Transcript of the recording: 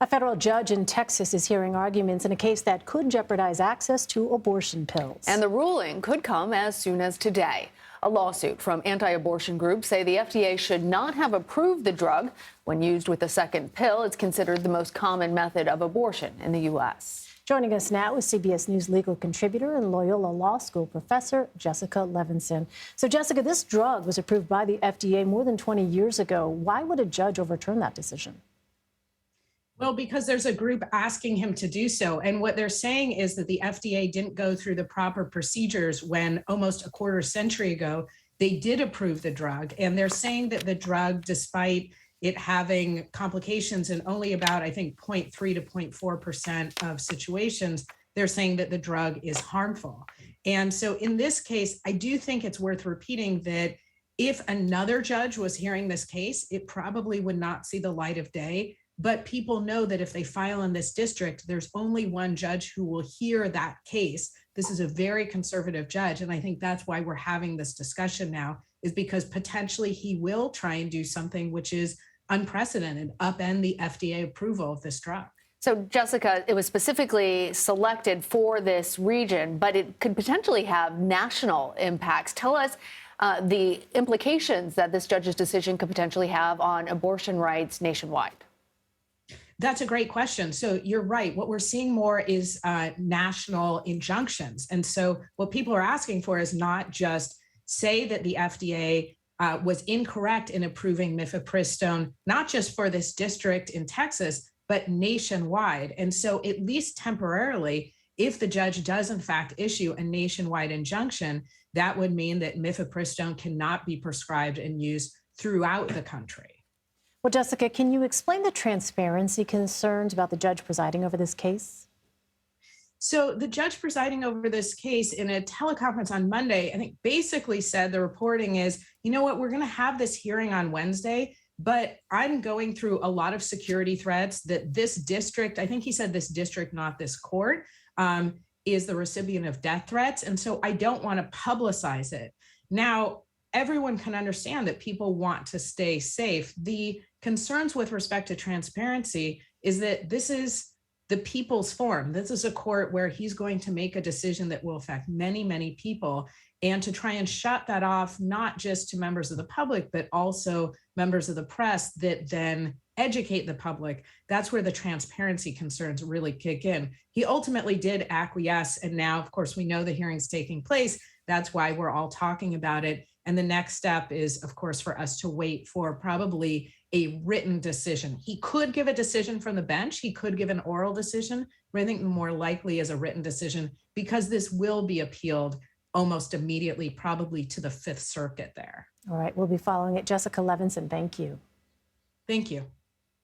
A federal judge in Texas is hearing arguments in a case that could jeopardize access to abortion pills. And the ruling could come as soon as today. A lawsuit from anti-abortion groups say the FDA should not have approved the drug. When used with a second pill, it's considered the most common method of abortion in the U.S. Joining us now is CBS News legal contributor and Loyola Law School professor Jessica Levinson. So, Jessica, this drug was approved by the FDA more than 20 years ago. Why would a judge overturn that decision? Well, because there's a group asking him to do so. And what they're saying is that the FDA didn't go through the proper procedures when almost a quarter century ago, they did approve the drug. And they're saying that the drug, despite it having complications in only about, I think, 0.3 to 0.4% of situations, they're saying that the drug is harmful. And so in this case, I do think it's worth repeating that if another judge was hearing this case, it probably would not see the light of day. But people know that if they file in this district, there's only one judge who will hear that case. This is a very conservative judge. And I think that's why we're having this discussion now, is because potentially he will try and do something which is unprecedented, upend the FDA approval of this drug. So, Jessica, it was specifically selected for this region, but it could potentially have national impacts. Tell us the implications that this judge's decision could potentially have on abortion rights nationwide. That's a great question. So you're right. What we're seeing more is national injunctions. And so what people are asking for is not just say that the FDA was incorrect in approving mifepristone, not just for this district in Texas, but nationwide. And so at least temporarily, if the judge does in fact issue a nationwide injunction, that would mean that mifepristone cannot be prescribed and used throughout the country. Well, Jessica, can you explain the transparency concerns about the judge presiding over this case? So the judge presiding over this case in a teleconference on Monday, I think basically said the reporting is, you know what, we're going to have this hearing on Wednesday, but I'm going through a lot of security threats that this district, I think he said this district, not this court, is the recipient of death threats. And so I don't want to publicize it. Now, everyone can understand that people want to stay safe. The concerns with respect to transparency is that this is the people's forum. This is a court where he's going to make a decision that will affect many, many people. And to try and shut that off, not just to members of the public, but also members of the press that then educate the public, that's where the transparency concerns really kick in. He ultimately did acquiesce. And now, of course, we know the hearing's taking place. That's why we're all talking about it. And the next step is, of course, for us to wait for probably a written decision. He could give a decision from the bench. He could give an oral decision, but I think more likely is a written decision because this will be appealed almost immediately, probably to the Fifth Circuit there. All right, we'll be following it. Jessica Levinson, thank you. Thank you.